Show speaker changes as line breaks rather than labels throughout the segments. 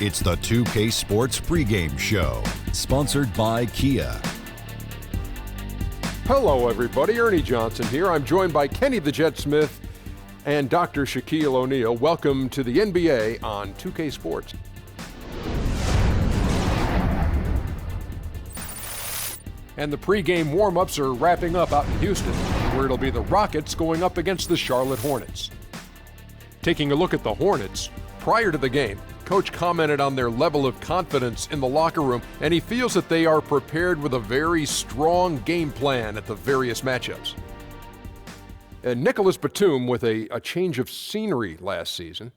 It's the 2K Sports pregame show, sponsored by Kia.
Hello, everybody. Ernie Johnson here. I'm joined by Kenny the Jet Smith and Dr. Shaquille O'Neal. Welcome to the NBA on 2K Sports. And the pregame warm-ups are wrapping up out in Houston, where it'll be the Rockets going up against the Charlotte Hornets. Taking a look at the Hornets, prior to the game, Coach commented on their level of confidence in the locker room, and he feels that they are prepared with a very strong game plan at the various matchups. And Nicholas Batum, with a change of scenery last season,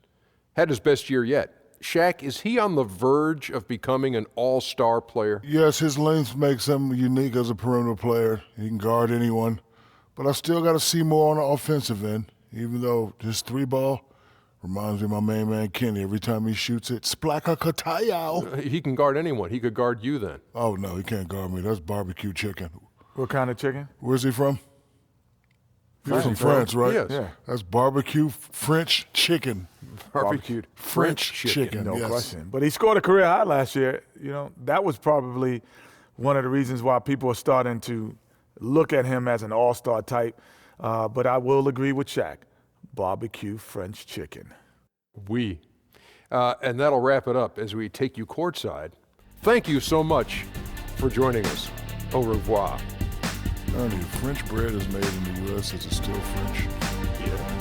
had his best year yet. Shaq, is he on the verge of becoming an all-star player?
Yes, his length makes him unique as a perimeter player. He can guard anyone. But I still got to see more on the offensive end, even though his three-ball reminds me of my main man Kenny. Every time he shoots it, splaka katayao.
He can guard anyone. He could guard you then.
Oh, no, he can't guard me. That's barbecue chicken.
What kind of chicken?
Where's he from? He's from France, right?
Yes.
Yeah.
That's barbecue French chicken.
Barbecued
French chicken.
No
yes.
question. But he scored a career high last year. You know, that was probably one of the reasons why people are starting to look at him as an all-star type. But I will agree with Shaq. Barbecue French chicken.
And that'll wrap it up as we take you courtside. Thank you so much for joining us. Au revoir.
Ernie, French bread is made in the U.S. Is it still French?
Yeah.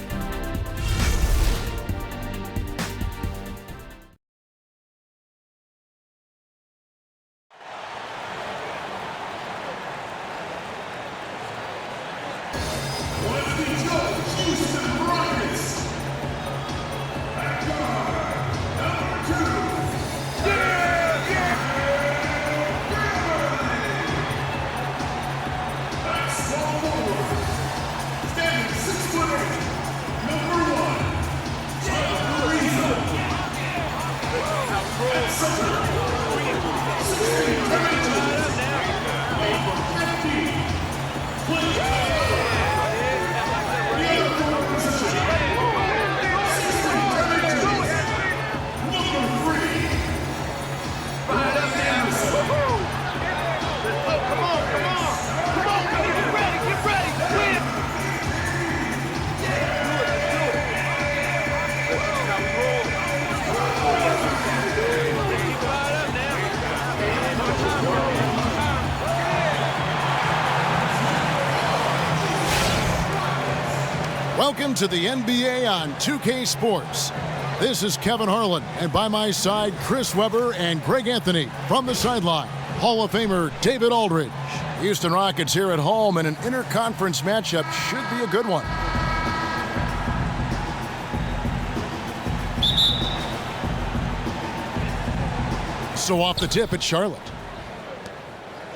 Welcome to the NBA on 2K Sports. This is Kevin Harlan, and by my side, Chris Webber and Greg Anthony. From the sideline, Hall of Famer David Aldridge. Houston Rockets here at home, and an interconference matchup should be a good one. So off the tip, it's Charlotte.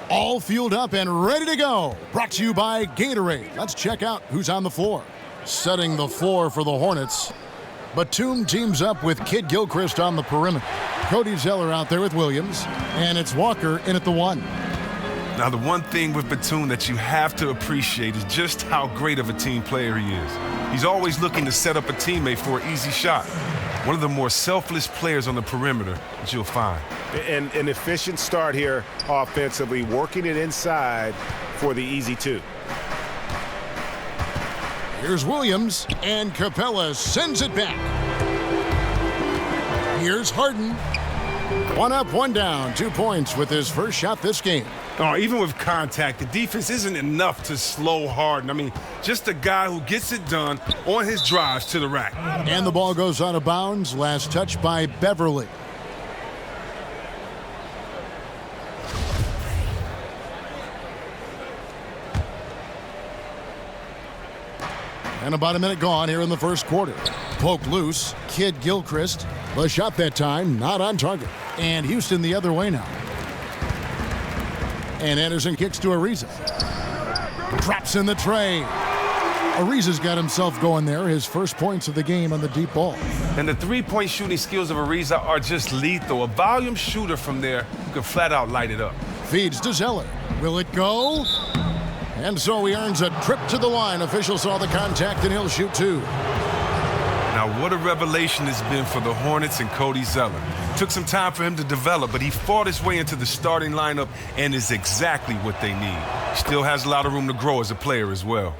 All fueled up and ready to go. Brought to you by Gatorade. Let's check out who's on the floor. Setting the floor for the Hornets. Batum teams up with Kid Gilchrist on the perimeter. Cody Zeller out there with Williams. And it's Walker in at the one.
Now, the one thing with Batum that you have to appreciate is just how great of a team player he is. He's always looking to set up a teammate for an easy shot. One of the more selfless players on the perimeter that you'll find.
And an efficient start here offensively, working it inside for the easy two.
Here's Williams, and Capella sends it back. Here's Harden. One up, one down, 2 points with his first shot this game.
Oh, even with contact, the defense isn't enough to slow Harden. I mean, just a guy who gets it done on his drives to the rack.
And the ball goes out of bounds. Last touch by Beverly. And about a minute gone here in the first quarter. Poked loose. Kid Gilchrist. The shot that time not on target. And Houston the other way now. And Anderson kicks to Ariza. Drops in the tray. Ariza's got himself going there. His first points of the game on the deep ball.
And the three-point shooting skills of Ariza are just lethal. A volume shooter from there who can flat out light it up.
Feeds to Zeller. Will it go? And so he earns a trip to the line. Official saw the contact, and he'll shoot two.
Now, what What a revelation it's been for the Hornets and Cody Zeller. Took some time for him to develop, but he fought his way into the starting lineup and is exactly what they need. Still has a lot of room to grow as a player as well.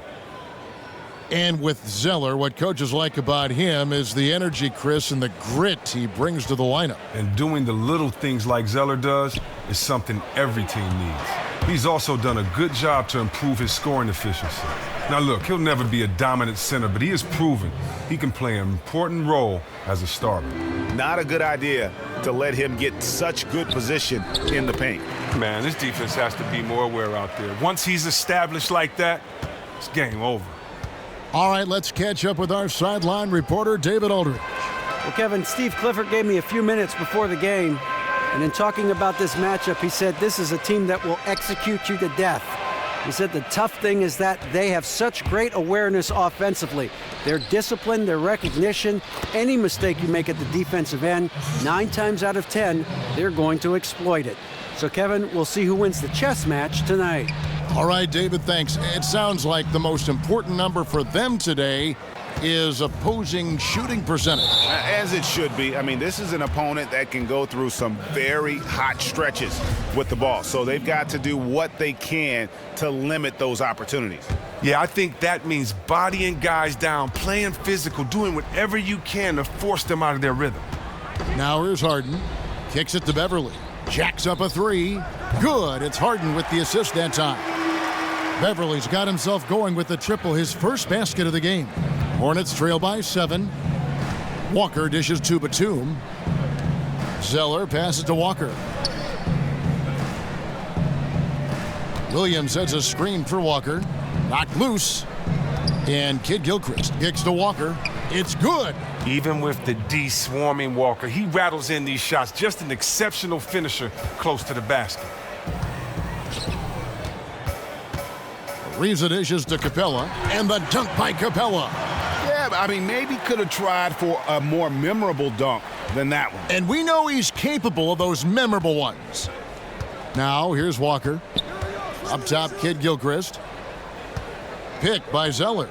And with Zeller, what coaches like about him is the energy, Chris, and the grit he brings to the lineup.
And doing the little things like Zeller does is something every team needs. He's also done a good job to improve his scoring efficiency. Now look, he'll never be a dominant center, but he has proven he can play an important role as a starter.
Not a good idea to let him get such good position in the paint.
Man, this defense has to be more aware out there. Once he's established like that, it's game over.
All right, let's catch up with our sideline reporter, David Aldridge.
Well, Kevin, Steve Clifford gave me a few minutes before the game, and in talking about this matchup, he said this is a team that will execute you to death. He said the tough thing is that they have such great awareness offensively. Their discipline, their recognition, any mistake you make at the defensive end, 9 times out of 10, they're going to exploit it. So, Kevin, we'll see who wins the chess match tonight.
All right, David, thanks. It sounds like the most important number for them today is opposing shooting percentage.
As it should be. I mean, this is an opponent that can go through some very hot stretches with the ball. So they've got to do what they can to limit those opportunities.
Yeah, I think that means bodying guys down, playing physical, doing whatever you can to force them out of their rhythm.
Now here's Harden. Kicks it to Beverly. Jacks up a 3. Good. It's Harden with the assist that time. Beverly's got himself going with the triple, his first basket of the game. Hornets trail by 7. Walker dishes to Batum. Zeller passes to Walker. Williams sets a screen for Walker. Knocked loose. And Kid Gilchrist kicks to Walker. It's good.
Even with the D swarming Walker, he rattles in these shots. Just an exceptional finisher close to the basket.
Ariza dishes to Capella, and the dunk by Capella.
Yeah, I mean, maybe could have tried for a more memorable dunk than that one.
And we know he's capable of those memorable ones. Now, here's Walker. Up top, Kid Gilchrist. Pick by Zeller.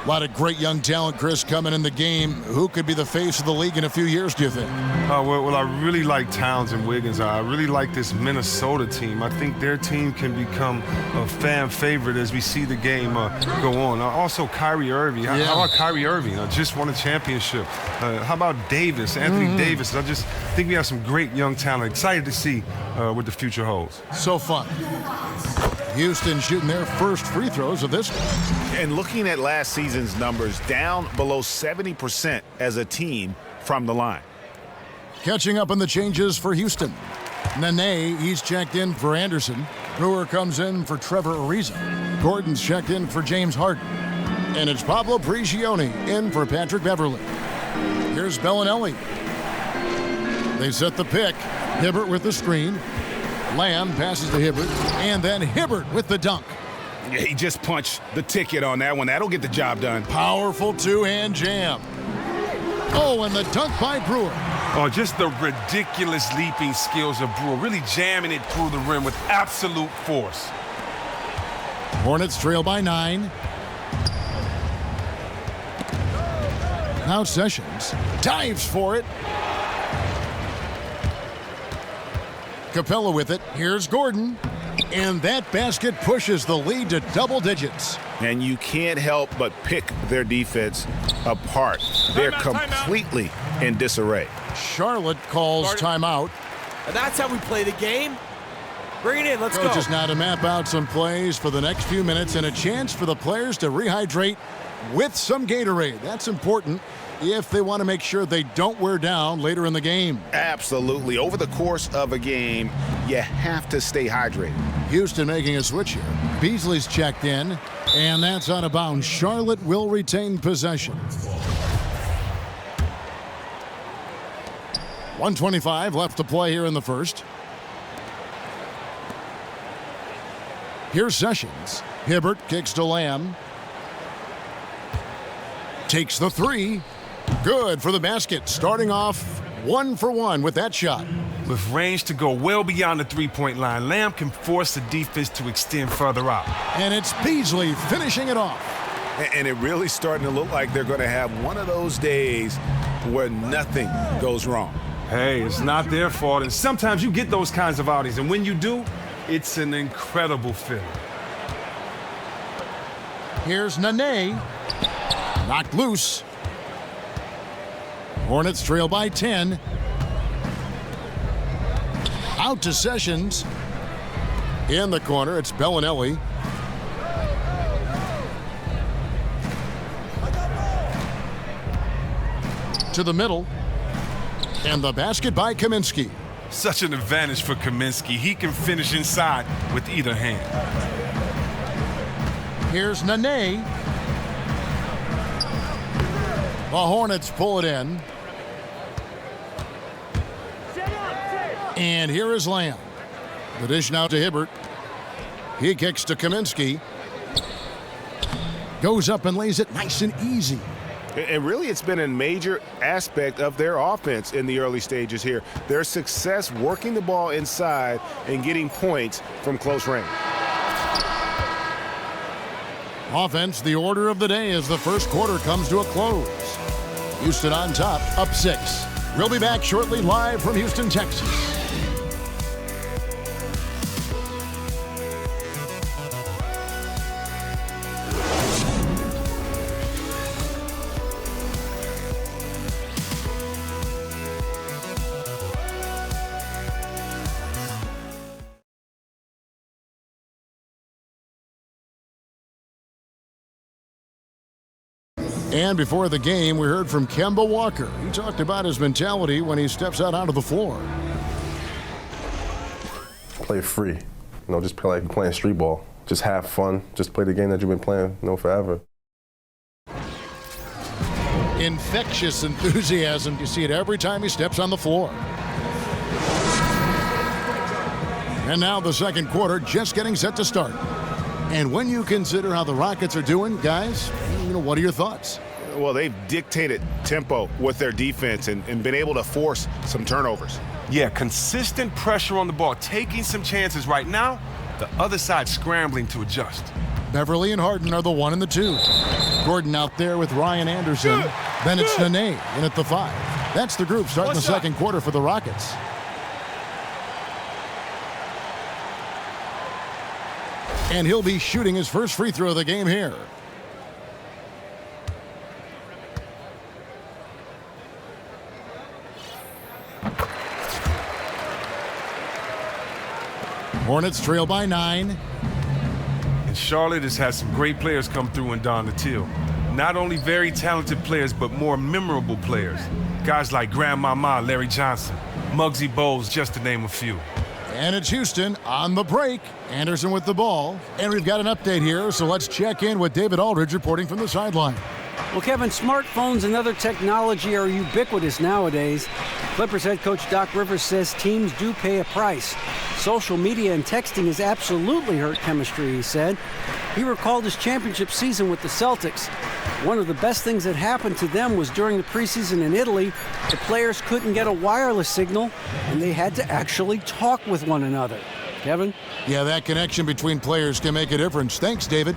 A lot of great young talent, Chris, coming in the game. Who could be the face of the league in a few years, do you think?
Well, I really like Towns and Wiggins. I really like this Minnesota team. I think their team can become a fan favorite as we see the game go on. Also, Kyrie Irving. How about Kyrie Irving? Just won a championship. How about Davis, Anthony Davis? I just think we have some great young talent. Excited to see what the future holds.
So fun. Houston shooting their first free throws of this.
And looking at last season's numbers, down below 70% as a team from the line.
Catching up on the changes for Houston. Nene, he's checked in for Anderson. Brewer comes in for Trevor Ariza. Gordon's checked in for James Harden. And it's Pablo Prigioni in for Patrick Beverly. Here's Bellinelli. They set the pick. Hibbert with the screen. Lamb passes to Hibbert, and then Hibbert with the dunk.
Yeah, he just punched the ticket on that one. That'll get the job done.
Powerful two-hand jam. Oh, and the dunk by Brewer.
Oh, just the ridiculous leaping skills of Brewer, really jamming it through the rim with absolute force.
Hornets trail by 9. Now Sessions dives for it. Capella with it. Here's Gordon. And that basket pushes the lead to double digits.
And you can't help but pick their defense apart. They're completely in disarray.
Charlotte calls timeout.
And that's how we play the game. Bring it in. Let's go.
Coach is now to map out some plays for the next few minutes and a chance for the players to rehydrate with some Gatorade. That's important if they want to make sure they don't wear down later in the game.
Absolutely. Over the course of a game, you have to stay hydrated.
Houston making a switch here. Beasley's checked in, and that's out of bounds. Charlotte will retain possession. 1:25 left to play here in the first. Here's Sessions. Hibbert kicks to Lamb. Takes the 3. Good for the basket. Starting off 1 for 1 with that shot.
With range to go well beyond the three-point line, Lamb can force the defense to extend further out.
And it's Beasley finishing it off.
And it really starting to look like they're going to have one of those days where nothing goes wrong.
Hey, it's not their fault, and sometimes you get those kinds of outings, and when you do, it's an incredible feeling.
Here's Nene. Knocked loose. Hornets trail by 10. Out to Sessions. In the corner, it's Bellinelli. To the middle. And the basket by Kaminsky.
Such an advantage for Kaminsky. He can finish inside with either hand.
Here's Nene. The Hornets pull it in. And here is Lamb. The dish now to Hibbert. He kicks to Kaminsky. Goes up and lays it nice and easy.
And really, it's been a major aspect of their offense in the early stages here. Their success working the ball inside and getting points from close range.
Offense, the order of the day as the first quarter comes to a close. Houston on top, up 6. We'll be back shortly live from Houston, Texas. And before the game, we heard from Kemba Walker. He talked about his mentality when he steps out onto the floor.
Play free. Just play like you're playing street ball. Just have fun. Just play the game that you've been playing, forever.
Infectious enthusiasm. You see it every time he steps on the floor. And now the second quarter just getting set to start. And when you consider how the Rockets are doing, guys, what are your thoughts?
Well, they've dictated tempo with their defense and been able to force some turnovers.
Yeah, consistent pressure on the ball, taking some chances right now. The other side scrambling to adjust.
Beverly and Harden are the 1 and the 2. Gordon out there with Ryan Anderson. Then it's Nene in at the 5. That's the group starting the second quarter for the Rockets. And he'll be shooting his first free throw of the game here. Hornets trail by 9.
And Charlotte has had some great players come through in Don Till. Not only very talented players, but more memorable players. Guys like Grandmama, Larry Johnson, Muggsy Bogues, just to name a few.
And it's Houston on the break. Anderson with the ball. And we've got an update here, so let's check in with David Aldridge reporting from the sideline.
Well, Kevin, smartphones and other technology are ubiquitous nowadays. Clippers head coach Doc Rivers says teams do pay a price. Social media and texting has absolutely hurt chemistry, he said. He recalled his championship season with the Celtics. One of the best things that happened to them was during the preseason in Italy, the players couldn't get a wireless signal, and they had to actually talk with one another. Kevin?
Yeah, that connection between players can make a difference. Thanks, David.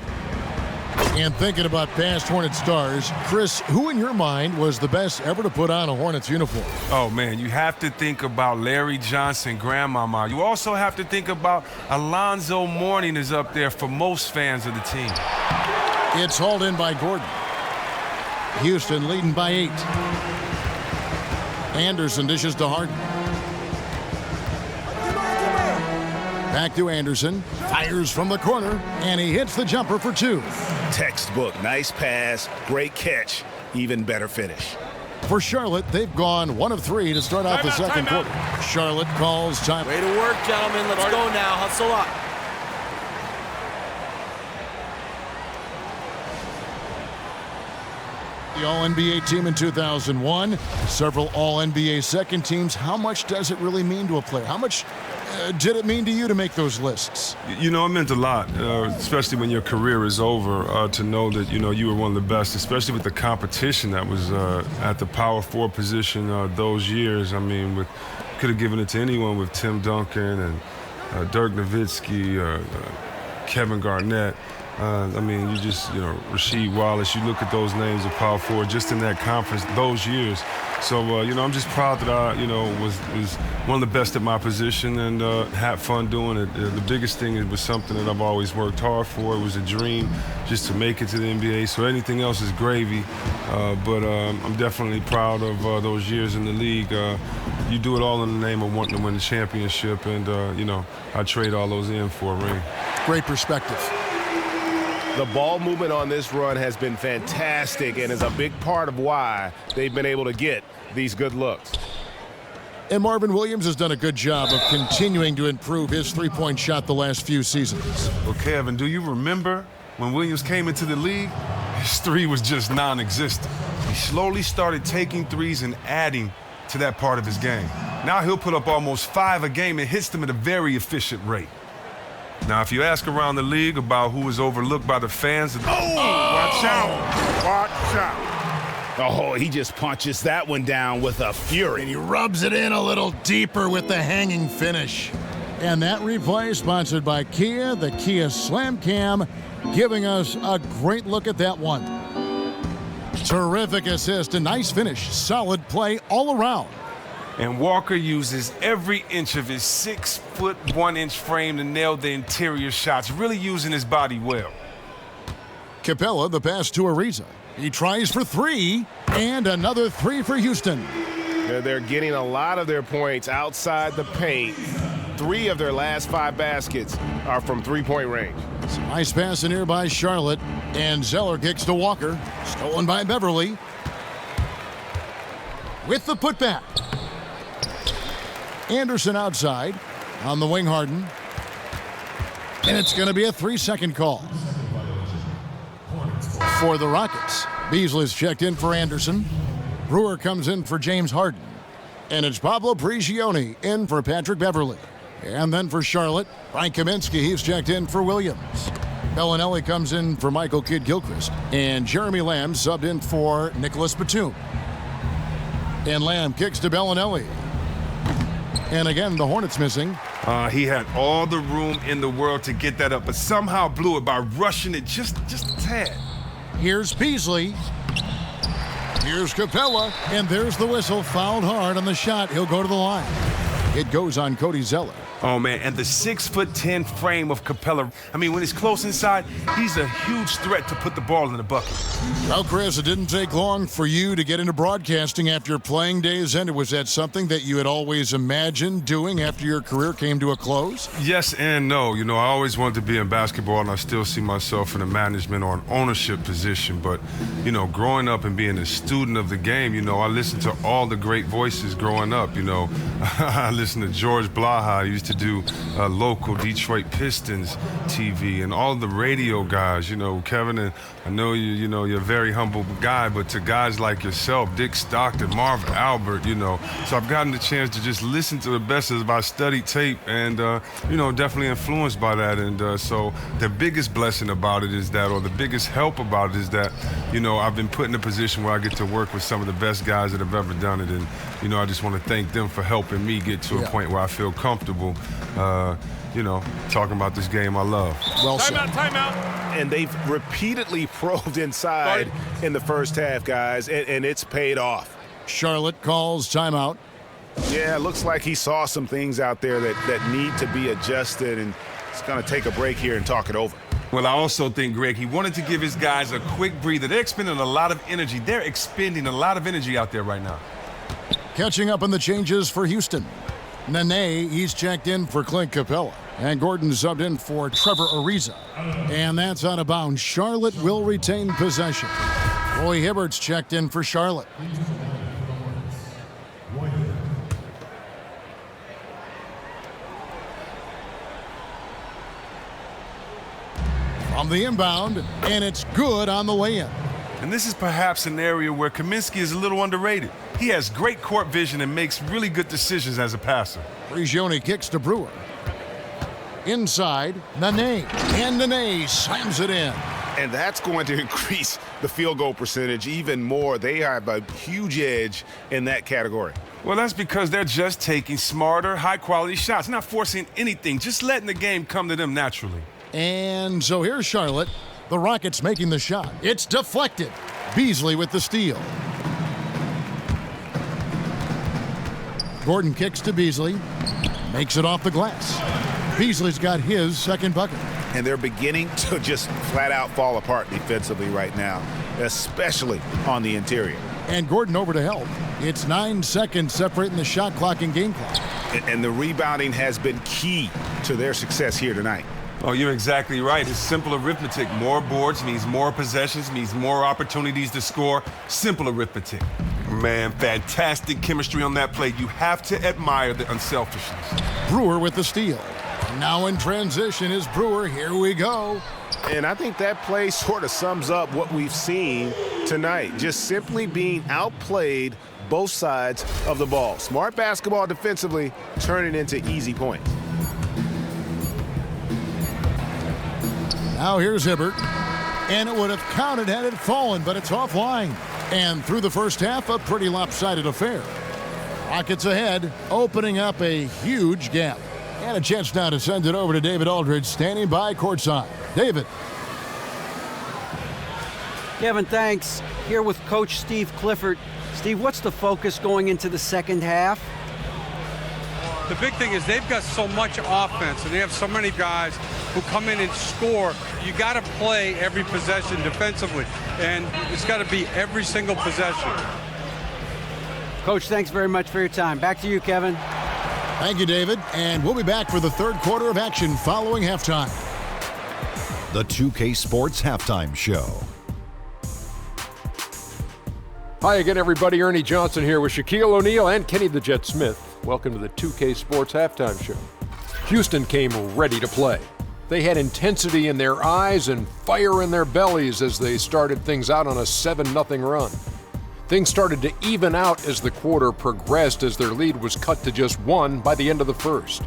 And thinking about past Hornet stars, Chris, who in your mind was the best ever to put on a Hornets uniform?
Oh, man, you have to think about Larry Johnson, Grandmama. You also have to think about Alonzo Mourning is up there for most fans of the team.
It's hauled in by Gordon. Houston leading by 8. Anderson dishes to Harden. Back to Anderson. Fires from the corner, and he hits the jumper for 2.
Textbook. Nice pass. Great catch. Even better finish.
For Charlotte, they've gone 1 of 3 to start out the second quarter. Charlotte calls time.
Way to work, gentlemen. Let's go now. Hustle up.
The All-NBA team in 2001, several All-NBA second teams. How much does it really mean to a player? How much did it mean to you to make those lists?
It meant a lot, especially when your career is over, to know that, you were one of the best, especially with the competition that was at the power forward position those years. I mean, could have given it to anyone with Tim Duncan and Dirk Nowitzki, Kevin Garnett. I mean, you just, Rasheed Wallace, you look at those names of power forward just in that conference those years. So, I'm just proud that I, was one of the best at my position and had fun doing it. The biggest thing, it was something that I've always worked hard for. It was a dream just to make it to the NBA. So anything else is gravy. But I'm definitely proud of those years in the league. You do it all in the name of wanting to win the championship. And, I trade all those in for a ring.
Great perspective.
The ball movement on this run has been fantastic and is a big part of why they've been able to get these good looks.
And Marvin Williams has done a good job of continuing to improve his three-point shot the last few seasons.
Well, Kevin, do you remember when Williams came into the league? His three was just non-existent. He slowly started taking threes and adding to that part of his game. Now he'll put up almost 5 a game and hits them at a very efficient rate. Now, if you ask around the league about who is overlooked by the fans, watch out, watch out.
Oh, he just punches that one down with a fury.
And he rubs it in a little deeper with the hanging finish. And that replay sponsored by Kia, the Kia Slam Cam, giving us a great look at that one. Terrific assist, a nice finish, solid play all around.
And Walker uses every inch of his 6'1" frame to nail the interior shots, really using his body well.
Capella, the pass to Ariza. He tries for 3, and another 3 for Houston.
They're getting a lot of their points outside the paint. 3 of their last 5 baskets are from three-point range.
Nice pass in here by Charlotte, and Zeller kicks to Walker. Stolen by Beverly. With the putback. Anderson outside on the wing, Harden. And it's going to be a 3-second call for the Rockets. Beasley's checked in for Anderson. Brewer comes in for James Harden. And it's Pablo Prigioni in for Patrick Beverly. And then for Charlotte, Frank Kaminsky, he's checked in for Williams. Bellinelli comes in for Michael Kidd-Gilchrist. And Jeremy Lamb subbed in for Nicholas Batum. And Lamb kicks to Bellinelli. And again, the Hornets missing.
He had all the room in the world to get that up, but somehow blew it by rushing it just a tad.
Here's Beasley. Here's Capella. And there's the whistle. Fouled hard on the shot. He'll go to the line. It goes on Cody Zeller.
Oh, man, and the 6'10" frame of Capella. I mean, when he's close inside, he's a huge threat to put the ball in the bucket.
Well, Chris, it didn't take long for you to get into broadcasting after your playing days ended. Was that something that you had always imagined doing after your career came to a close?
Yes and no. I always wanted to be in basketball, and I still see myself in a management or an ownership position. But, growing up and being a student of the game, I listened to all the great voices growing up. I listened to George Blaha. He used to do local Detroit Pistons TV and all the radio guys, Kevin, and I know you're a very humble guy, but to guys like yourself, Dick Stockton, Marv Albert, so I've gotten the chance to just listen to the best as I studied tape and, definitely influenced by that. And so the biggest blessing about it is that, or the biggest help about it is that, I've been put in a position where I get to work with some of the best guys that have ever done it. And, I just want to thank them for helping me get to a point where I feel comfortable, talking about this game I love.
Well said.
Timeout. And they've repeatedly probed inside in the first half, guys, and it's paid off.
Charlotte calls timeout.
Yeah, it looks like he saw some things out there that need to be adjusted, and he's going to take a break here and talk it over.
Well, I also think, Greg, he wanted to give his guys a quick breather. They're expending a lot of energy. They're expending a lot of energy out there right now.
Catching up on the changes for Houston. Nene, he's checked in for Clint Capella. And Gordon subbed in for Trevor Ariza. And that's out of bounds. Charlotte will retain possession. Roy Hibbert's checked in for Charlotte. From the inbound, and it's good on the way in.
And this is perhaps an area where Kaminsky is a little underrated. He has great court vision and makes really good decisions as a passer.
Prigioni kicks to Brewer. Inside, Nene. And Nene slams it in.
And that's going to increase the field goal percentage even more. They have a huge edge in that category.
Well, that's because they're just taking smarter, high-quality shots, not forcing anything, just letting the game come to them naturally.
And so here's Charlotte. The Rockets making the shot. It's deflected. Beasley with the steal. Gordon kicks to Beasley. Makes it off the glass. Beasley's got his second bucket.
And they're beginning to just flat out fall apart defensively right now, especially on the interior.
And Gordon over to help. It's 9 seconds separating the shot clock and game clock.
And the rebounding has been key to their success here tonight.
Oh, you're exactly right. It's simple arithmetic. More boards means more possessions, means more opportunities to score. Simple arithmetic. Man, fantastic chemistry on that play. You have to admire the unselfishness.
Brewer with the steal. Now in transition is Brewer. Here we go.
And I think that play sort of sums up what we've seen tonight. Just simply being outplayed both sides of the ball. Smart basketball defensively, turning into easy points.
Now here's Hibbert. And it would have counted had it fallen, but it's offline. And through the first half, a pretty lopsided affair. Rockets ahead, opening up a huge gap. And a chance now to send it over to David Aldridge, standing by courtside. David.
Kevin, thanks. Here with Coach Steve Clifford. Steve, what's the focus going into the second half?
The big thing is they've got so much offense, and they have so many guys who come in and score. You got to play every possession defensively, and it's got to be every single possession.
Coach, thanks very much for your time. Back to you, Kevin.
Thank you, David. And we'll be back for the third quarter of action following halftime.
The 2K Sports Halftime Show.
Hi again, everybody. Ernie Johnson here with Shaquille O'Neal and Kenny the Jet Smith. Welcome to the 2K Sports Halftime Show. Houston came ready to play. They had intensity in their eyes and fire in their bellies as they started things out on a 7-0 run. Things started to even out as the quarter progressed, as their lead was cut to just 1 by the end of the first.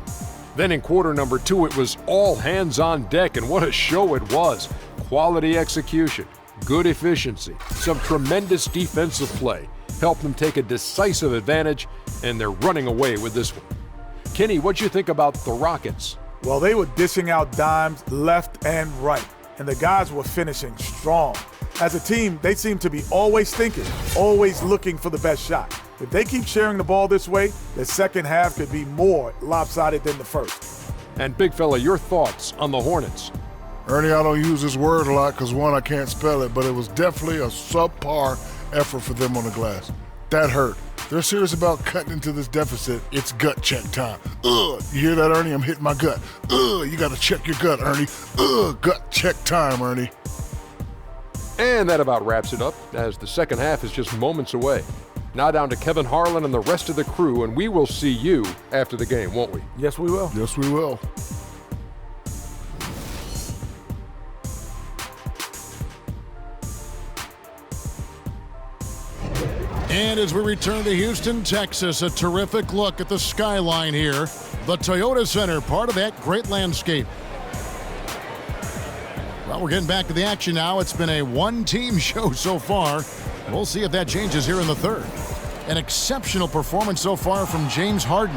Then in quarter number 2, it was all hands on deck, and what a show it was. Quality execution, good efficiency, some tremendous defensive play helped them take a decisive advantage, and they're running away with this one. Kenny, what'd you think about the Rockets?
Well, they were dishing out dimes left and right, and the guys were finishing strong. As a team, they seem to be always thinking, always looking for the best shot. If they keep sharing the ball this way, the second half could be more lopsided than the first.
And big fella, your thoughts on the Hornets?
Ernie, I don't use this word a lot because, one, I can't spell it, but it was definitely a subpar effort for them on the glass. That hurt. They're serious about cutting into this deficit. It's gut check time. You hear that, Ernie? I'm hitting my gut. You got to check your gut, Ernie. Gut check time, Ernie.
And that about wraps it up, as the second half is just moments away. Now down to Kevin Harlan and the rest of the crew, and we will see you after the game, won't we?
Yes, we will.
Yes, we will.
And as we return to Houston, Texas, a terrific look at the skyline here. The Toyota Center, part of that great landscape. Well, we're getting back to the action now. It's been a one-team show so far. We'll see if that changes here in the third. An exceptional performance so far from James Harden.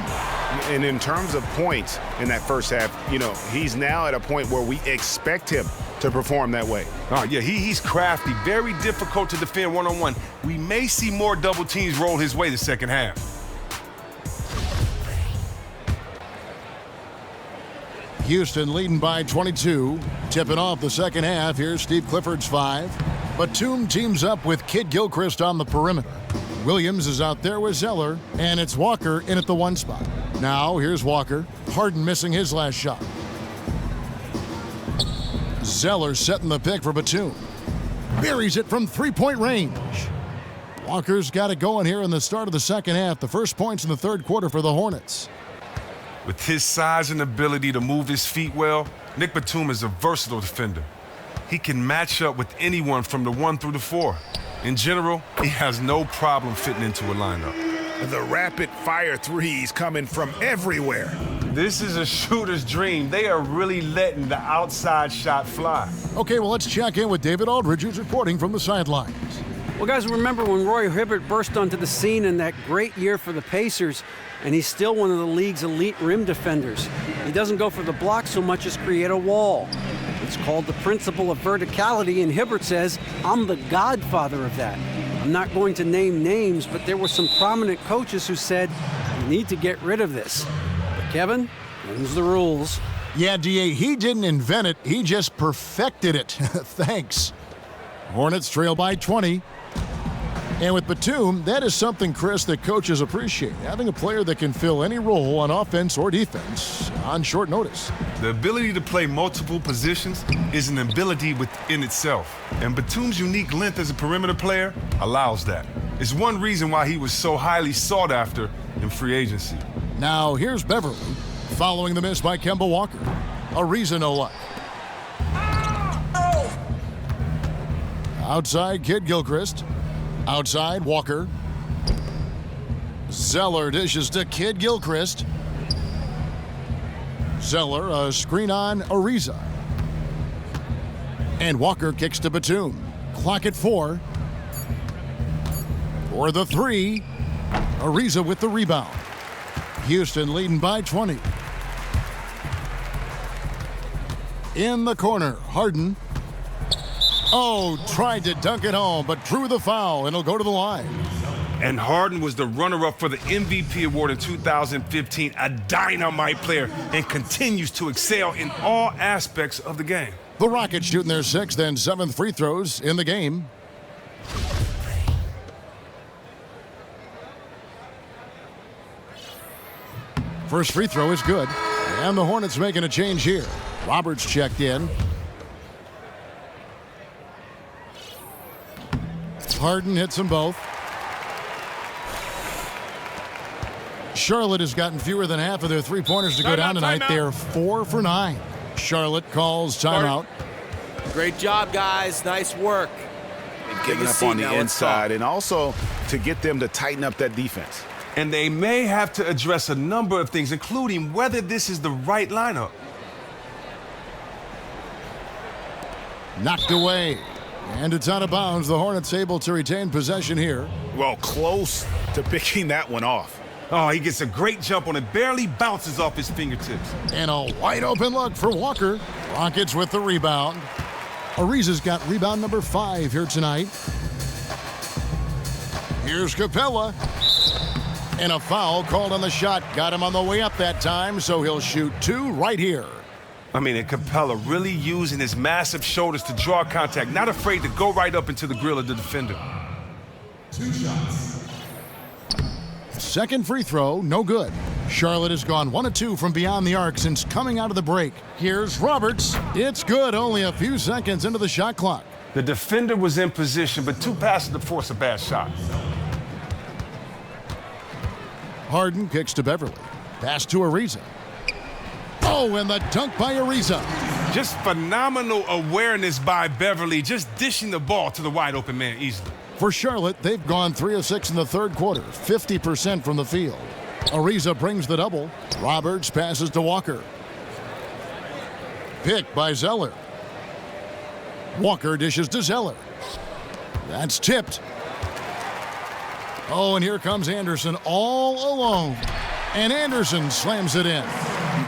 And in terms of points in that first half, he's now at a point where we expect him to perform that way.
Oh, yeah, he's crafty, very difficult to defend one-on-one. We may see more double teams roll his way the second half.
Houston leading by 22. Tipping off the second half. Here's Steve Clifford's 5. Batum teams up with Kid Gilchrist on the perimeter. Williams is out there with Zeller, and it's Walker in at the 1 spot. Now here's Walker. Harden missing his last shot. Zeller setting the pick for Batum. Buries it from 3-point range. Walker's got it going here in the start of the second half. The first points in the third quarter for the Hornets.
With his size and ability to move his feet well, Nick Batum is a versatile defender. He can match up with anyone from the 1 through the 4. In general, he has no problem fitting into a lineup.
The rapid-fire threes coming from everywhere.
This is a shooter's dream. They are really letting the outside shot fly.
Okay, well, let's check in with David Aldridge, who's reporting from the sidelines.
Well, guys, remember when Roy Hibbert burst onto the scene in that great year for the Pacers, and he's still one of the league's elite rim defenders. He doesn't go for the block so much as create a wall. It's called the principle of verticality, and Hibbert says, I'm the godfather of that. I'm not going to name names, but there were some prominent coaches who said, you need to get rid of this. But Kevin, them's the rules.
Yeah, D.A., he didn't invent it. He just perfected it. Thanks. Hornets trail by 20. And with Batum, that is something, Chris, that coaches appreciate. Having a player that can fill any role on offense or defense on short notice.
The ability to play multiple positions is an ability within itself. And Batum's unique length as a perimeter player allows that. It's one reason why he was so highly sought after in free agency.
Now, here's Beverly, following the miss by Kemba Walker. Ariza no luck. Outside, Kid Gilchrist. Outside, Walker. Zeller dishes to Kid Gilchrist. Zeller, a screen on Ariza. And Walker kicks to Batum. Clock at 4. For the 3. Ariza with the rebound. Houston leading by 20. In the corner, Harden. Oh, tried to dunk it home, but drew the foul, and he'll go to the line.
And Harden was the runner-up for the MVP award in 2015, a dynamite player, and continues to excel in all aspects of the game.
The Rockets shooting their 6th and 7th free throws in the game. First free throw is good, and the Hornets making a change here. Roberts checked in. Harden hits them both. Charlotte has gotten fewer than half of their three-pointers to go down tonight. They're 4 for 9. Charlotte calls timeout.
Great job, guys. Nice work.
Giving up on the inside, and also to get them to tighten up that defense.
And they may have to address a number of things, including whether this is the right lineup.
Knocked away. And it's out of bounds. The Hornets able to retain possession here.
Well, close to picking that one off.
Oh, he gets a great jump on it. Barely bounces off his fingertips.
And a wide open look for Walker. Rockets with the rebound. Ariza's got rebound number 5 here tonight. Here's Capella. And a foul called on the shot. Got him on the way up that time, so he'll shoot 2 right here.
I mean, and Capella really using his massive shoulders to draw contact, not afraid to go right up into the grill of the defender.
2 shots. Second free throw, no good. Charlotte has gone 1 of 2 from beyond the arc since coming out of the break. Here's Roberts. It's good, only a few seconds into the shot clock.
The defender was in position, but too passive to force a bad shot.
Harden kicks to Beverly. Pass to Ariza. Oh, and the dunk by Ariza.
Just phenomenal awareness by Beverly, just dishing the ball to the wide open man easily.
For Charlotte, they've gone 3 of 6 in the third quarter, 50% from the field. Ariza brings the double. Roberts passes to Walker. Pick by Zeller. Walker dishes to Zeller. That's tipped. Oh, and here comes Anderson all alone. And Anderson slams it in.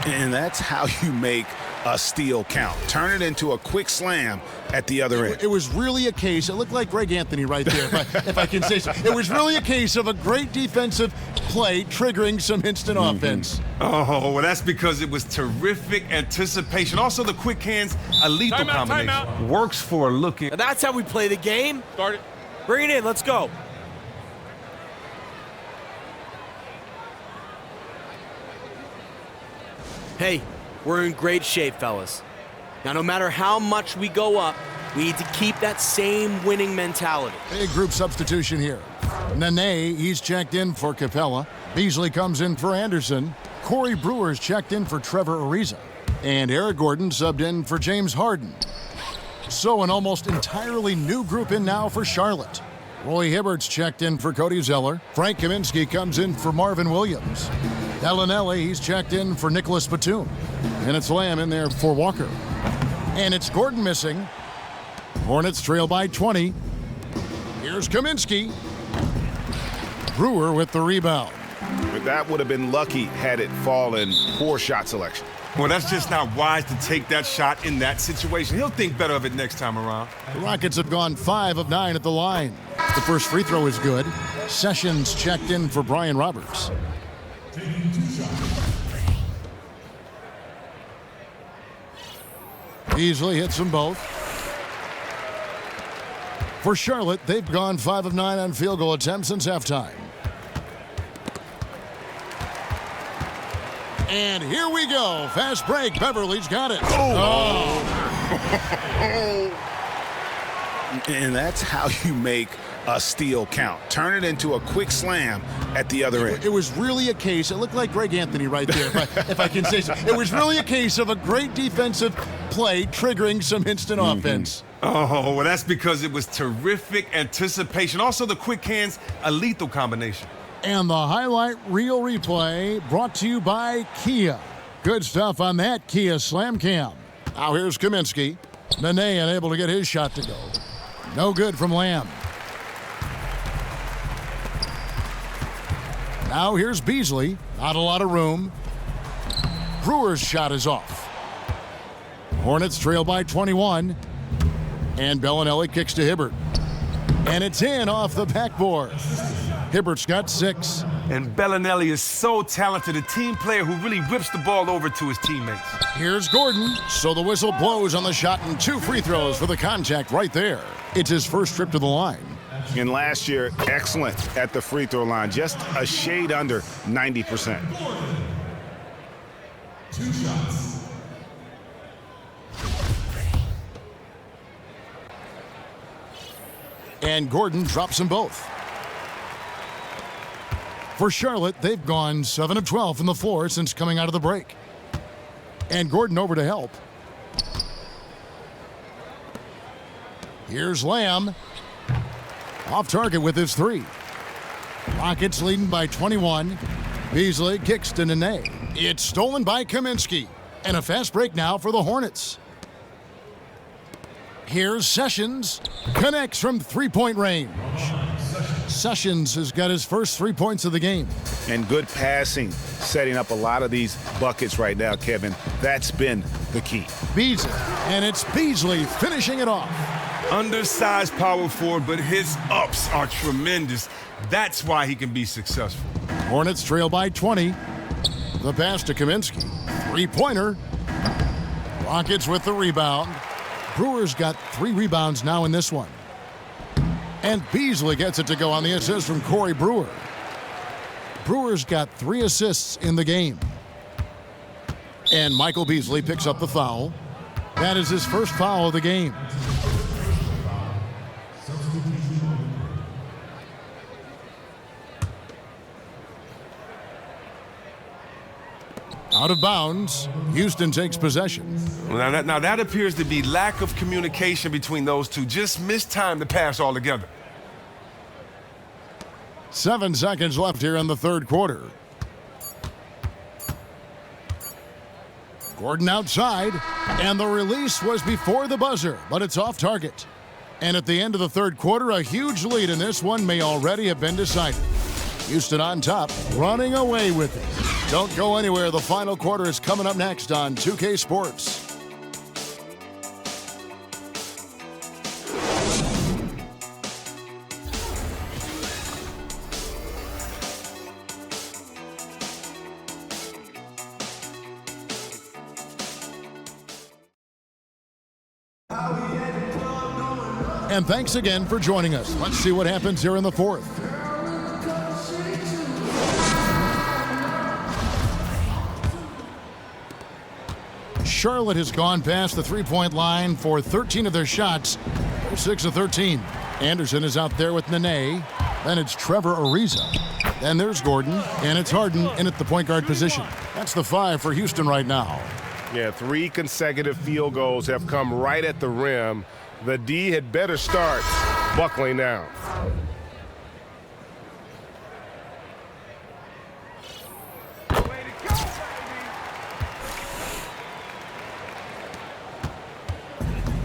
And that's how you make a steal count. Turn it into a quick slam at the other end.
It was really a case, it looked like Greg Anthony right there, if I can say so. It was really a case of a great defensive play triggering some instant offense.
Oh, well, that's because it was terrific anticipation. Also, the quick hands, a lethal combination. Works for looking.
And that's how we play the game.
Start it.
Bring it in. Let's go. Hey, we're in great shape, fellas. Now, no matter how much we go up, we need to keep that same winning mentality.
Big group substitution here. Nene, he's checked in for Capella. Beasley comes in for Anderson. Corey Brewer's checked in for Trevor Ariza. And Eric Gordon subbed in for James Harden. So an almost entirely new group in now for Charlotte. Roy Hibbert's checked in for Cody Zeller. Frank Kaminsky comes in for Marvin Williams. Bellinelli, he's checked in for Nicholas Batum. And it's Lamb in there for Walker. And it's Gordon missing. Hornets trail by 20. Here's Kaminsky. Brewer with the rebound.
But that would have been lucky had it fallen. Poor shot selection.
Well, that's just not wise to take that shot in that situation. He'll think better of it next time around.
The Rockets have gone 5 of 9 at the line. The first free throw is good. Sessions checked in for Brian Roberts. Beasley hits them both. For Charlotte, they've gone 5 of 9 on field goal attempts since halftime. And here we go. Fast break. Beverly's got it. Oh.
And that's how you make a steal count. Turn it into a quick slam at the other end.
It was really a case. It looked like Greg Anthony right there, if I can say so. It was really a case of a great defensive play triggering some instant offense.
Oh, well, that's because it was terrific anticipation. Also, the quick hands, a lethal combination.
And the highlight reel replay brought to you by Kia. Good stuff on that Kia Slam Cam. Now here's Kaminsky. Nene unable to get his shot to go. No good from Lamb. Now here's Beasley. Not a lot of room. Brewer's shot is off. Hornets trail by 21. And Bellinelli kicks to Hibbert. And it's in off the backboard. Hibbert's got 6.
And Bellinelli is so talented, a team player who really whips the ball over to his teammates.
Here's Gordon. So the whistle blows on the shot and 2 free throws for the contact right there. It's his first trip to the line.
And last year, excellent at the free throw line. Just a shade under 90%.
2 shots. And Gordon drops them both. For Charlotte, they've gone 7 of 12 from the floor since coming out of the break. And Gordon over to help. Here's Lamb. Off target with his 3. Rockets leading by 21. Beasley kicks to Nene. It's stolen by Kaminsky. And a fast break now for the Hornets. Here's Sessions. Connects from 3-point range. Sessions has got his first 3 points of the game.
And good passing, setting up a lot of these buckets right now, Kevin. That's been the key.
Beasley. And it's Beasley finishing it off.
Undersized power forward, but his ups are tremendous. That's why he can be successful.
Hornets trail by 20. The pass to Kaminsky. 3-pointer. Rockets with the rebound. Brewers got 3 rebounds now in this one. And Beasley gets it to go on the assist from Corey Brewer. Brewers got 3 assists in the game. And Michael Beasley picks up the foul. That is his first foul of the game. Out of bounds, Houston takes possession.
Now that appears to be lack of communication between those two. Just mistimed the pass altogether.
7 seconds left here in the third quarter. Gordon outside, and the release was before the buzzer, but it's off target. And at the end of the third quarter, a huge lead in this one may already have been decided. Houston on top, running away with it. Don't go anywhere. The final quarter is coming up next on 2K Sports. And thanks again for joining us. Let's see what happens here in the fourth. Charlotte has gone past the three-point line for 13 of their shots. They're 6 of 13. Anderson is out there with Nene. Then it's Trevor Ariza. Then there's Gordon. And it's Harden in at the point guard position. That's the 5 for Houston right now.
Yeah, 3 consecutive field goals have come right at the rim. The D had better start buckling down.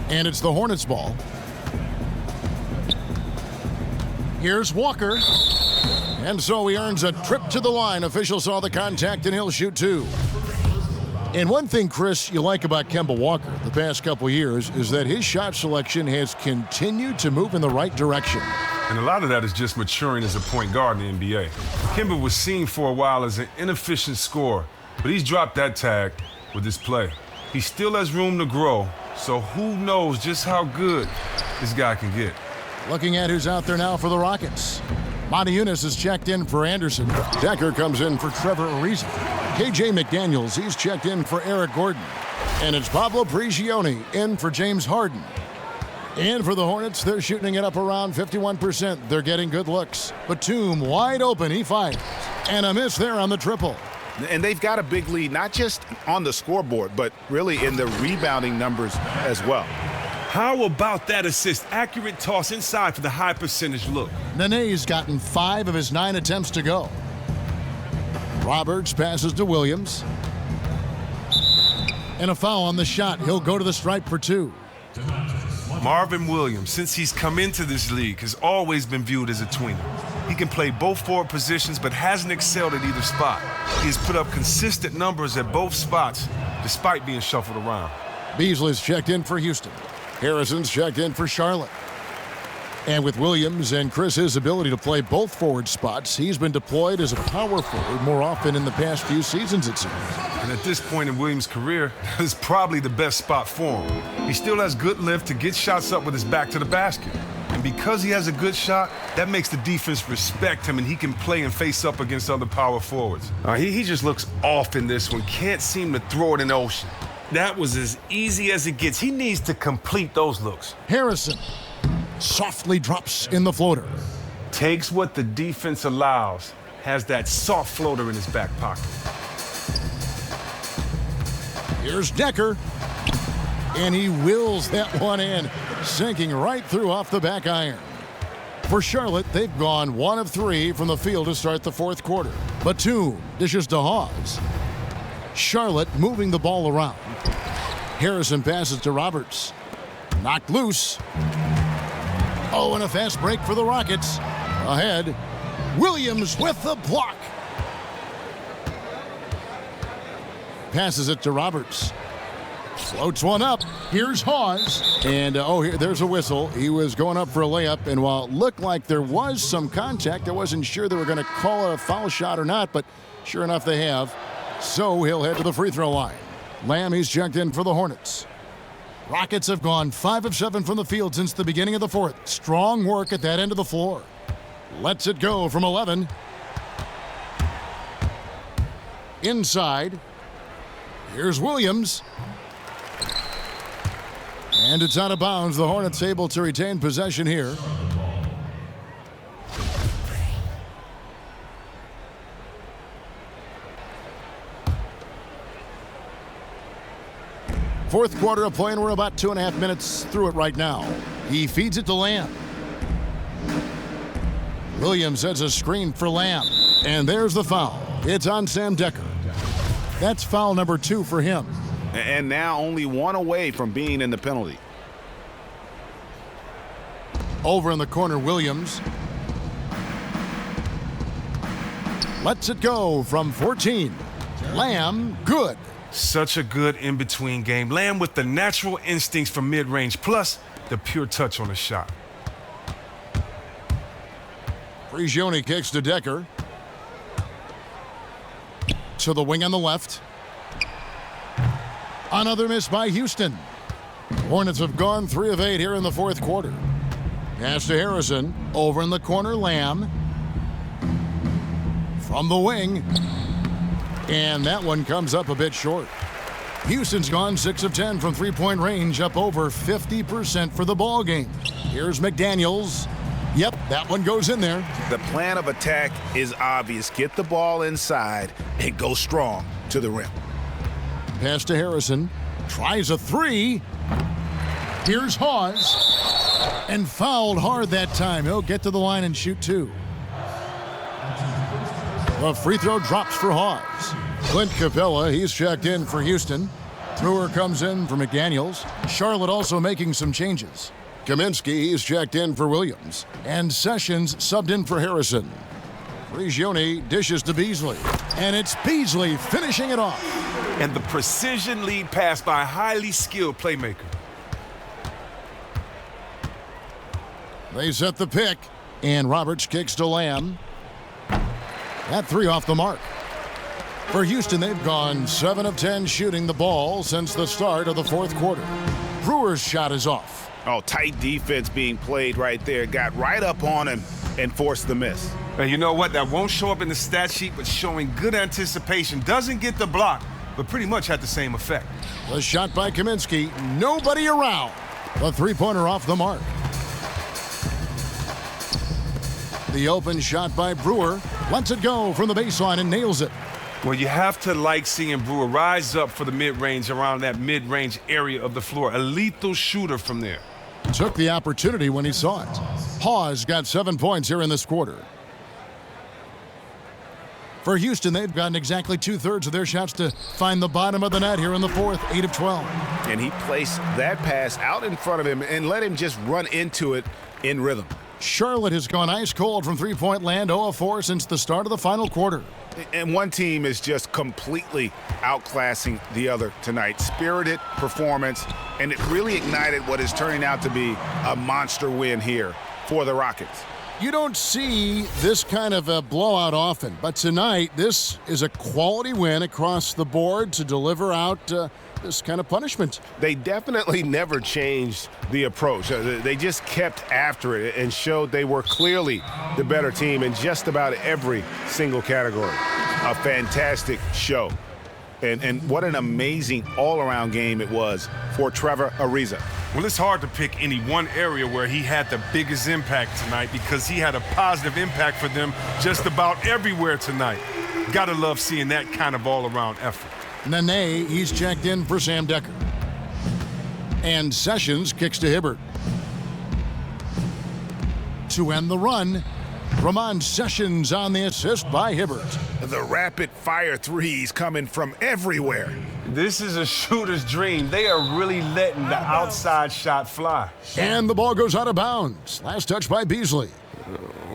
And it's the Hornets ball. Here's Walker. And so he earns a trip to the line. Official saw the contact, and he'll shoot 2. And one thing, Chris, you like about Kemba Walker the past couple years is that his shot selection has continued to move in the right direction.
And a lot of that is just maturing as a point guard in the NBA. Kemba was seen for a while as an inefficient scorer, but he's dropped that tag with his play. He still has room to grow, so who knows just how good this guy can get.
Looking at who's out there now for the Rockets. Monty Eunice is checked in for Anderson. Decker comes in for Trevor Ariza. KJ McDaniels, he's checked in for Eric Gordon. And it's Pablo Prigioni in for James Harden. And for the Hornets, they're shooting it up around 51%. They're getting good looks. Batum wide open, he fires. And a miss there on the triple.
And they've got a big lead, not just on the scoreboard, but really in the rebounding numbers as well.
How about that assist? Accurate toss inside for the high percentage look.
Nene's gotten 5 of his 9 attempts to go. Roberts passes to Williams. And a foul on the shot. He'll go to the stripe for 2.
Marvin Williams, since he's come into this league, has always been viewed as a tweener. He can play both forward positions, but hasn't excelled at either spot. He has put up consistent numbers at both spots, despite being shuffled around.
Beasley's checked in for Houston. Harrison's checked in for Charlotte. And with Williams and Chris's ability to play both forward spots, he's been deployed as a power forward more often in the past few seasons, it seems.
And at this point in Williams' career, that is probably the best spot for him. He still has good lift to get shots up with his back to the basket. And because he has a good shot, that makes the defense respect him, and he can play and face up against other power forwards. He just looks off in this one. Can't seem to throw it in the ocean. That was as easy as it gets. He needs to complete those looks.
Harrison softly drops in the floater.
Takes what the defense allows. Has that soft floater in his back pocket.
Here's Decker. And he wills that one in, sinking right through off the back iron. For Charlotte, they've gone 1 of 3 from the field to start the 4th quarter. Batum dishes to Hawes. Charlotte moving the ball around. Harrison passes to Roberts. Knocked loose. Oh, and a fast break for the Rockets. Ahead, Williams with the block. Passes it to Roberts. Floats one up. Here's Hawes. And, there's a whistle. He was going up for a layup, and while it looked like there was some contact, I wasn't sure they were going to call it a foul shot or not, but sure enough they have. So he'll head to the free throw line. Lamb, he's checked in for the Hornets. Rockets have gone 5 of 7 from the field since the beginning of the 4th. Strong work at that end of the floor. Lets it go from 11. Inside. Here's Williams. And it's out of bounds. The Hornets able to retain possession here. Fourth quarter of play, and we're about 2.5 minutes through it right now. He feeds it to Lamb. Williams sets a screen for Lamb. And there's the foul. It's on Sam Decker. That's foul number 2 for him.
And now only 1 away from being in the penalty.
Over in the corner, Williams. Lets it go from 14. Lamb, good.
Such a good in-between game. Lamb with the natural instincts for mid-range, plus the pure touch on the shot.
Prigioni kicks to Decker. To the wing on the left. Another miss by Houston. Hornets have gone 3 of 8 here in the 4th quarter. Pass to Harrison. Over in the corner, Lamb. From the wing. And that one comes up a bit short. Houston's gone 6 of 10 from three-point range, up over 50% for the ball game. Here's McDaniels. Yep, that one goes in there.
The plan of attack is obvious. Get the ball inside and go strong to the rim.
Pass to Harrison. Tries a 3. Here's Hawes. And fouled hard that time. He'll get to the line and shoot 2. The free throw drops for Hawes. Clint Capella, he's checked in for Houston. Brewer comes in for McDaniels. Charlotte also making some changes. Kaminsky, he's checked in for Williams. And Sessions subbed in for Harrison. Prigioni dishes to Beasley, and it's Beasley finishing it off.
And the precision lead pass by a highly skilled playmaker.
They set the pick, and Roberts kicks to Lamb. That three off the mark. For Houston, they've gone 7 of 10 shooting the ball since the start of the fourth quarter. Brewer's shot is off.
Oh, tight defense being played right there. Got right up on him and forced the miss.
And you know what? That won't show up in the stat sheet, but showing good anticipation. Doesn't get the block, but pretty much had the same effect.
The shot by Kaminsky. Nobody around. The three-pointer off the mark. The open shot by Brewer. Lets it go from the baseline and nails it.
Well, you have to like seeing Brewer rise up for the mid-range around that mid-range area of the floor. A lethal shooter from there.
Took the opportunity when he saw it. Hawes got 7 points here in this quarter. For Houston, they've gotten exactly 2/3 of their shots to find the bottom of the net here in the fourth, 8 of 12.
And he placed that pass out in front of him and let him just run into it in rhythm.
Charlotte has gone ice cold from three-point land, 0 of 4 since the start of the final quarter.
And one team is just completely outclassing the other tonight. Spirited performance, and it really ignited what is turning out to be a monster win here for the Rockets.
You don't see this kind of a blowout often, but tonight this is a quality win across the board to deliver out this kind of punishment.
They definitely never changed the approach. They just kept after it and showed they were clearly the better team in just about every single category. A fantastic show. And what an amazing all-around game it was for Trevor Ariza.
Well, it's hard to pick any one area where he had the biggest impact tonight because he had a positive impact for them just about everywhere tonight. Gotta love seeing that kind of all-around effort.
Nene, he's checked in for Sam Decker. And Sessions kicks to Hibbert. To end the run, Ramon Sessions on the assist by Hibbert.
The rapid-fire threes coming from everywhere.
This is a shooter's dream. They are really letting the outside shot fly.
And the ball goes out of bounds. Last touch by Beasley.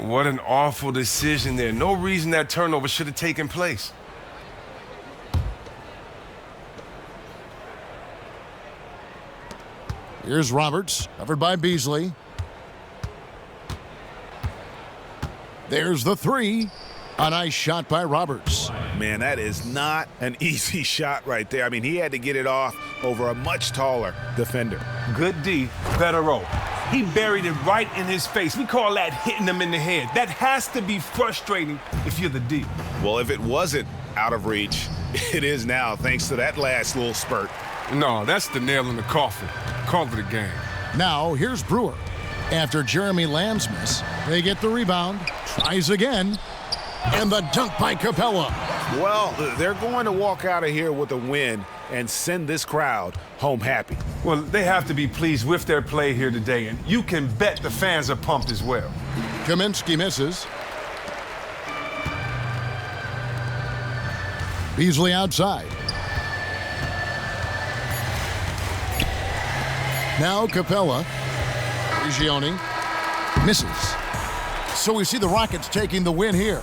What an awful decision there. No reason that turnover should have taken place.
Here's Roberts, covered by Beasley. There's the three. A nice shot by Roberts.
Man, that is not an easy shot right there. I mean, he had to get it off over a much taller defender.
Good D, better O. He buried it right in his face. We call that hitting him in the head. That has to be frustrating if you're the D.
Well, if it wasn't out of reach, it is now, thanks to that last little spurt.
No, that's the nail in the coffin. Call it a game.
Now, here's Brewer. After Jeremy Lamb's miss, they get the rebound, tries again, and the dunk by Capella.
Well, they're going to walk out of here with a win and send this crowd home happy.
Well, they have to be pleased with their play here today, and you can bet the fans are pumped as well.
Kaminsky misses. Beasley outside. Now Capella. Prigioni misses. So we see the Rockets taking the win here.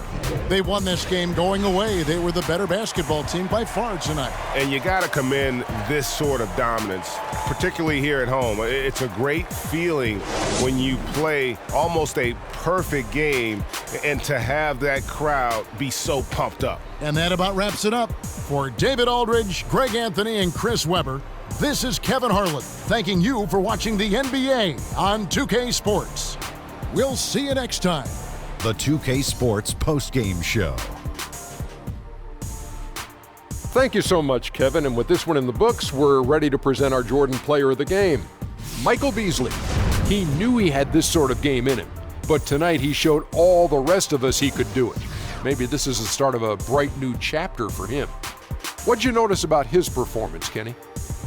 They won this game going away. They were the better basketball team by far tonight.
And you got to commend this sort of dominance, particularly here at home. It's a great feeling when you play almost a perfect game and to have that crowd be so pumped up.
And that about wraps it up. For David Aldridge, Greg Anthony, and Chris Webber, this is Kevin Harlan thanking you for watching the NBA on 2K Sports. We'll see you next time.
The 2K Sports postgame show.
Thank you so much, Kevin. And with this one in the books, we're ready to present our Jordan Player of the Game, Michael Beasley. He knew he had this sort of game in him, but tonight he showed all the rest of us he could do it. Maybe this is the start of a bright new chapter for him. What'd you notice about his performance, Kenny?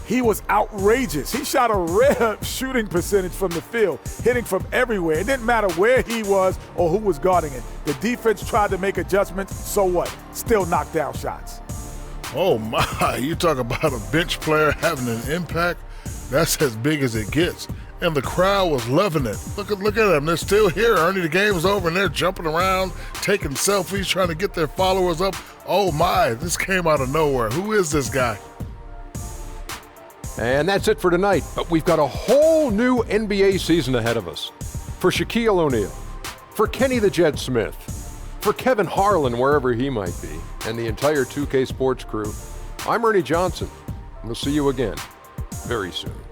He was outrageous. He shot a rare shooting percentage from the field, hitting from everywhere. It didn't matter where he was or who was guarding it. The defense tried to make adjustments, so what? Still knocked down shots.
Oh my, you talk about a bench player having an impact. That's as big as it gets. and the crowd was loving it. Look at them. They're still here. Ernie, the game's over, and they're jumping around, taking selfies, trying to get their followers up. Oh, my, this came out of nowhere. Who is this guy?
And that's it for tonight, but we've got a whole new NBA season ahead of us. For Shaquille O'Neal, for Kenny the Jet Smith, for Kevin Harlan, wherever he might be, and the entire 2K Sports crew, I'm Ernie Johnson. We'll see you again very soon.